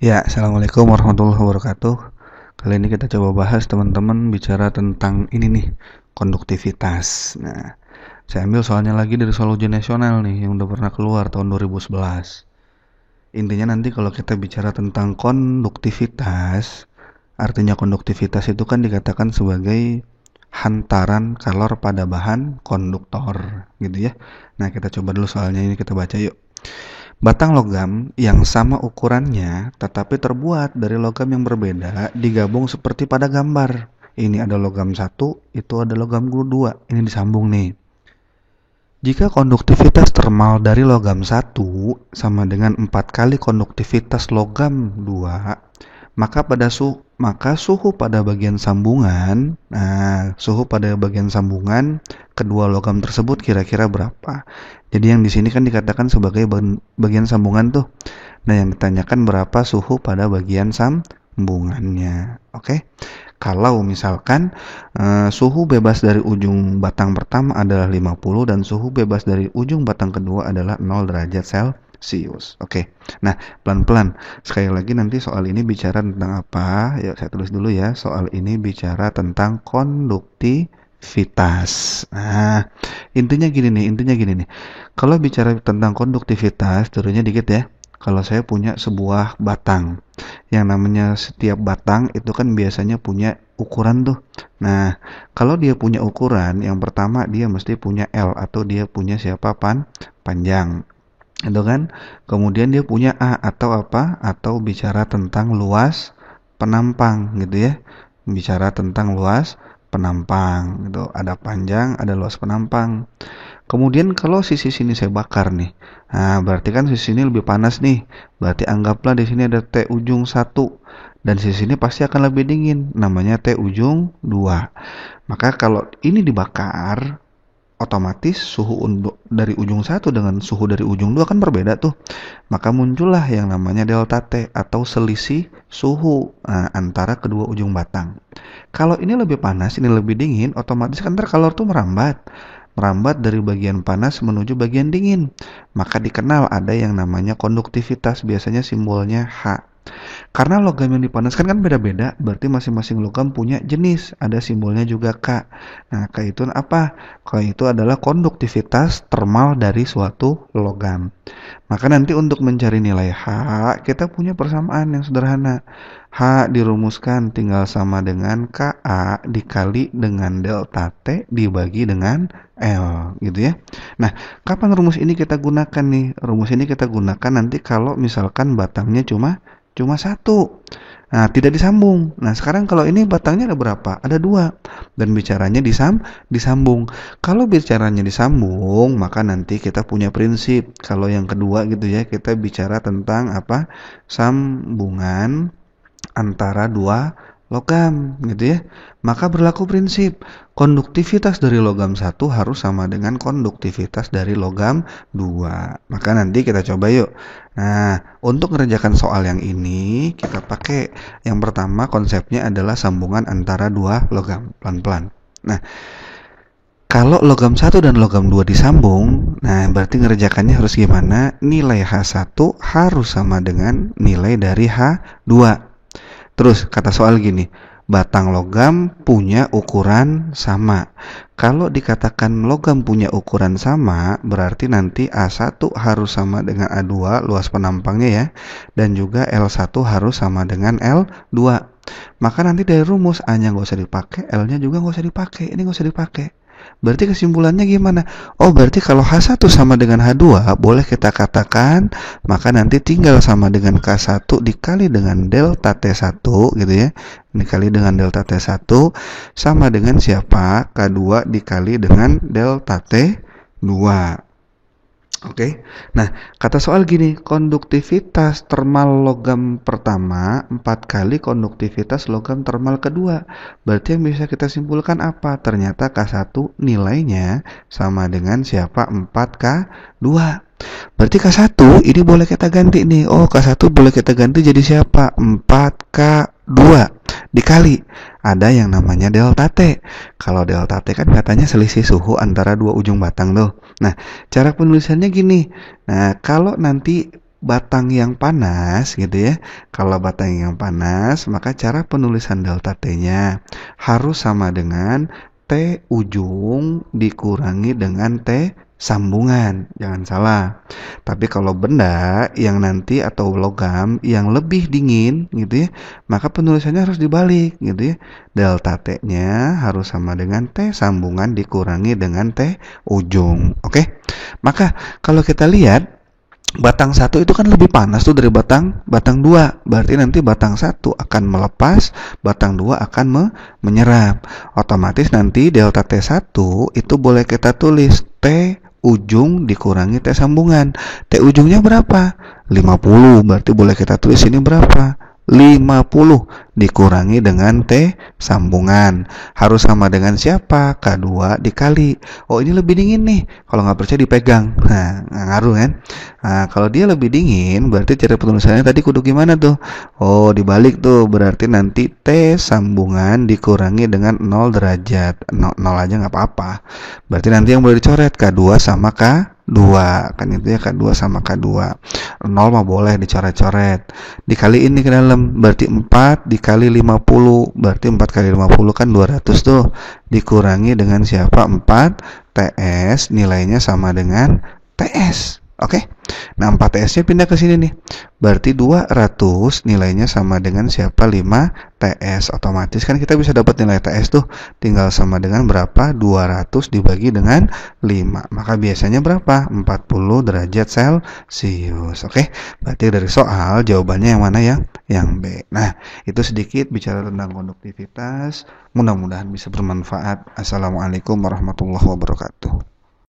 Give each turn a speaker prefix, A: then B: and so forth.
A: Ya, assalamualaikum warahmatullahi wabarakatuh. Kali ini kita coba bahas teman-teman bicara tentang ini nih, konduktivitas. Nah, saya ambil soalnya lagi dari soal ujian nasional nih, yang udah pernah keluar tahun 2011. Intinya nanti kalau kita bicara tentang konduktivitas, artinya konduktivitas itu kan dikatakan sebagai hantaran kalor pada bahan konduktor, gitu ya. Nah, kita coba dulu soalnya ini kita baca yuk. Batang logam yang sama ukurannya tetapi terbuat dari logam yang berbeda digabung seperti pada gambar. Ini ada logam satu, itu ada logam dua. Ini disambung nih. Jika konduktivitas termal dari logam satu sama dengan 4 kali konduktivitas logam 2, maka suhu pada bagian sambungan, suhu pada bagian sambungan kedua logam tersebut kira-kira berapa? Jadi yang di sini kan dikatakan sebagai bagian sambungan tuh. Nah, yang ditanyakan berapa suhu pada bagian sambungannya. Oke. Kalau misalkan suhu bebas dari ujung batang pertama adalah 50 dan suhu bebas dari ujung batang kedua adalah 0 derajat Celcius. Oke. Nah, pelan-pelan. Sekali lagi nanti soal ini bicara tentang apa? Ya, saya tulis dulu ya. Soal ini bicara tentang konduktivitas. Nah, intinya gini nih. Kalau bicara tentang konduktivitas, turunnya dikit ya. Kalau saya punya sebuah batang, yang namanya setiap batang itu kan biasanya punya ukuran tuh. Nah, kalau dia punya ukuran, yang pertama dia mesti punya L atau dia punya panjang. Itu kan. Kemudian dia punya A atau apa? Atau bicara tentang luas penampang gitu ya. Bicara tentang luas penampang gitu. Ada panjang, ada luas penampang. Kemudian kalau sisi sini saya bakar nih. Nah, berarti kan sisi sini lebih panas nih. Berarti anggaplah di sini ada T ujung 1 dan sisi sini pasti akan lebih dingin. Namanya T ujung 2. Maka kalau ini dibakar, otomatis suhu dari ujung 1 dengan suhu dari ujung 2 kan berbeda tuh. Maka muncullah yang namanya delta T atau selisih suhu antara kedua ujung batang. Kalau ini lebih panas, ini lebih dingin, otomatis kan kalor tuh merambat dari bagian panas menuju bagian dingin. Maka dikenal ada yang namanya konduktivitas, biasanya simbolnya H. Karena logam yang dipanaskan kan beda-beda, berarti masing-masing logam punya jenis, ada simbolnya juga K. Nah, K itu apa? K itu adalah konduktivitas termal dari suatu logam. Maka nanti untuk mencari nilai H, kita punya persamaan yang sederhana. H dirumuskan tinggal sama dengan Ka dikali dengan delta T dibagi dengan L, gitu ya. Nah, kapan rumus ini kita gunakan nih? Rumus ini kita gunakan nanti kalau misalkan batangnya cuma satu. Nah, tidak disambung. Nah, sekarang kalau ini batangnya ada berapa? Ada 2. Dan bicaranya disambung. Kalau bicaranya disambung, maka nanti kita punya prinsip. Kalau yang kedua gitu ya, kita bicara tentang apa? Sambungan antara dua logam gitu ya. Maka berlaku prinsip konduktivitas dari logam 1 harus sama dengan konduktivitas dari logam 2. Maka nanti kita coba yuk. Nah, untuk mengerjakan soal yang ini kita pakai yang pertama konsepnya adalah sambungan antara dua logam. Pelan-pelan. Nah, kalau logam 1 dan logam 2 disambung, nah berarti ngerjakannya harus gimana? Nilai H1 harus sama dengan nilai dari H2. Terus kata soal gini, batang logam punya ukuran sama. Kalau dikatakan logam punya ukuran sama, berarti nanti A1 harus sama dengan A2 luas penampangnya ya. Dan juga L1 harus sama dengan L2. Maka nanti dari rumus A-nya nggak usah dipakai, L-nya juga nggak usah dipakai. Ini nggak usah dipakai. Berarti kesimpulannya gimana? Oh, berarti kalau H1 sama dengan H2, boleh kita katakan, maka nanti tinggal sama dengan K1 dikali dengan delta T1 gitu ya. Dikali dengan delta T1 sama dengan siapa? K2 dikali dengan delta T2. Oke. Nah, kata soal gini, konduktivitas termal logam pertama 4 kali konduktivitas logam termal kedua. Berarti yang bisa kita simpulkan apa? Ternyata K1 nilainya sama dengan siapa? 4K2. Berarti K1 ini boleh kita ganti nih. Oh, K1 boleh kita ganti jadi siapa? 4K2 dikali ada yang namanya delta T. Kalau delta T kan katanya selisih suhu antara dua ujung batang tuh. Nah, cara penulisannya gini. Nah, kalau nanti batang yang panas gitu ya. Kalau batang yang panas, maka cara penulisan delta T-nya harus sama dengan T ujung dikurangi dengan T sambungan. Jangan salah. Tapi kalau benda yang nanti atau logam yang lebih dingin gitu ya, maka penulisannya harus dibalik gitu ya. Delta T-nya harus sama dengan T sambungan dikurangi dengan T ujung. Oke? Maka kalau kita lihat batang satu itu kan lebih panas tuh dari batang dua. Berarti nanti batang satu akan melepas, batang dua akan menyerap. Otomatis nanti delta T1 itu boleh kita tulis T ujung dikurangi T sambungan. T ujungnya berapa? 50. Berarti boleh kita tulis ini berapa? 50 dikurangi dengan T sambungan. Harus sama dengan siapa? K2 dikali. Oh, ini lebih dingin nih. Kalau nggak percaya dipegang. Nah, nggak ngaruh kan? Nah, kalau dia lebih dingin, berarti cara penulisannya tadi kudu gimana tuh? Oh, dibalik tuh. Berarti nanti T sambungan dikurangi dengan 0 derajat. 0 aja nggak apa-apa. Berarti nanti yang boleh dicoret K2 sama K2. Kan itu ya, K2 sama K2. 0 mah boleh dicoret-coret. Dikali ini ke dalam, berarti 4 dikali 50. Berarti 4 kali 50 kan 200 tuh. Dikurangi dengan siapa? 4 TS, nilainya sama dengan TS. Oke. Nah, 4 TS-nya pindah ke sini nih. Berarti 200 nilainya sama dengan siapa? 5 TS. Otomatis kan kita bisa dapat nilai TS tuh. Tinggal sama dengan berapa? 200 dibagi dengan 5. Maka biasanya berapa? 40 derajat Celcius. Oke. Berarti dari soal jawabannya yang mana ya? Yang B. Nah, itu sedikit bicara tentang konduktivitas. Mudah-mudahan bisa bermanfaat. Assalamualaikum warahmatullahi wabarakatuh.